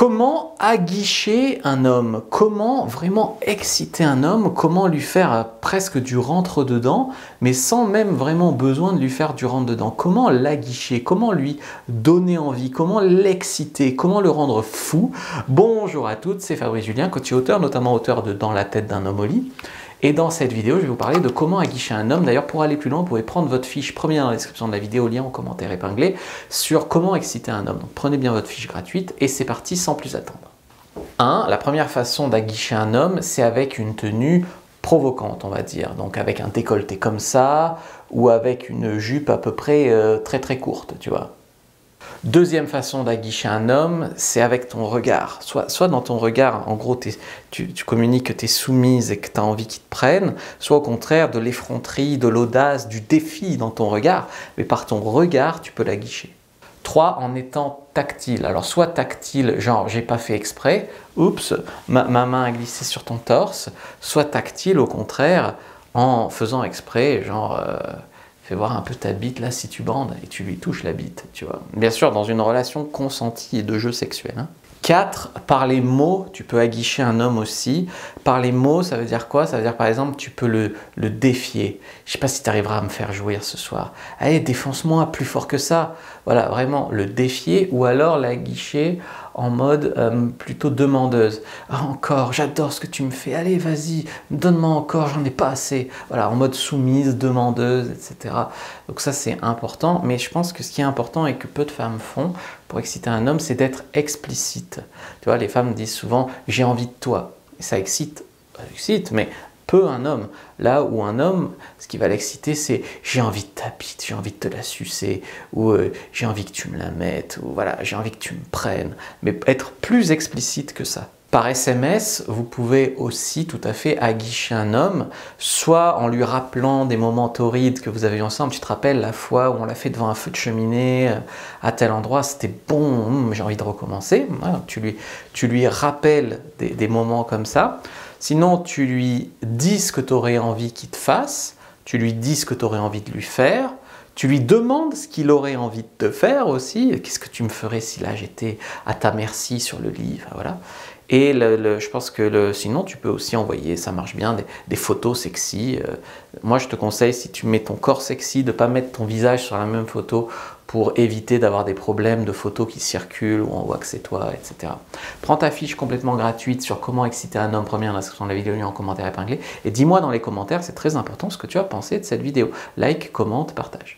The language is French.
Comment aguicher un homme? Comment vraiment exciter un homme? Comment lui faire presque du rentre-dedans, mais sans même vraiment besoin de lui faire du rentre-dedans? Comment l'aguicher? Comment lui donner envie? Comment l'exciter? Comment le rendre fou? Bonjour à toutes, c'est Fabrice Julien, coach et auteur, notamment auteur de Dans la tête d'un homme au lit. Et dans cette vidéo, je vais vous parler de comment aguicher un homme. D'ailleurs, pour aller plus loin, vous pouvez prendre votre fiche, premier dans la description de la vidéo, lien en commentaire épinglé, sur comment exciter un homme. Donc prenez bien votre fiche gratuite et c'est parti sans plus attendre. 1. La première façon d'aguicher un homme, c'est avec une tenue provocante, on va dire. Donc avec un décolleté comme ça, ou avec une jupe à peu près très courte, tu vois. Deuxième façon d'aguicher un homme, c'est avec ton regard. Soit dans ton regard, en gros, tu communiques que tu es soumise et que tu as envie qu'il te prenne, soit au contraire de l'effronterie, de l'audace, du défi dans ton regard, mais par ton regard, tu peux l'aguicher. 3. En étant tactile. Alors soit tactile, genre j'ai pas fait exprès, oups, ma main a glissé sur ton torse, soit tactile au contraire, en faisant exprès, genre... fais voir un peu ta bite là si tu bandes et tu lui touches la bite, tu vois. Bien sûr, dans une relation consentie et de jeu sexuel. 4. Par les mots, tu peux aguicher un homme aussi. Par les mots, ça veut dire quoi? Ça veut dire par exemple, tu peux le défier. Je sais pas si tu arriveras à me faire jouir ce soir. Allez, défonce-moi plus fort que ça. Voilà, vraiment le défier ou alors l'aguicher en mode plutôt demandeuse. Ah, encore, j'adore ce que tu me fais. Allez, vas-y, donne-moi encore, j'en ai pas assez. Voilà, en mode soumise, demandeuse, etc. Donc ça, c'est important. Mais je pense que ce qui est important et que peu de femmes font pour exciter un homme, c'est d'être explicite. Tu vois, les femmes disent souvent « j'ai envie de toi ». Et ça excite, mais peu un homme. Là où un homme, ce qui va l'exciter, c'est « j'ai envie de ta bite, j'ai envie de te la sucer » ou « j'ai envie que tu me la mettes » ou « voilà, j'ai envie que tu me prennes ». Mais être plus explicite que ça. Par SMS, vous pouvez aussi tout à fait aguicher un homme, soit en lui rappelant des moments torrides que vous avez eu ensemble. Tu te rappelles la fois où on l'a fait devant un feu de cheminée, à tel endroit, c'était bon, j'ai envie de recommencer. Voilà, tu lui rappelles des moments comme ça. Sinon, tu lui dis ce que tu aurais envie qu'il te fasse, tu lui dis ce que tu aurais envie de lui faire, tu lui demandes ce qu'il aurait envie de te faire aussi. Qu'est-ce que tu me ferais si là j'étais à ta merci sur le lit, enfin, voilà. Et je pense que sinon, tu peux aussi envoyer, ça marche bien, des photos sexy. Moi, je te conseille, si tu mets ton corps sexy, de ne pas mettre ton visage sur la même photo pour éviter d'avoir des problèmes de photos qui circulent où on voit que c'est toi, etc. Prends ta fiche complètement gratuite sur comment exciter un homme, premier dans la description de la vidéo, lien en commentaire épinglé. Et dis-moi dans les commentaires, c'est très important, ce que tu as pensé de cette vidéo. Like, commente, partage.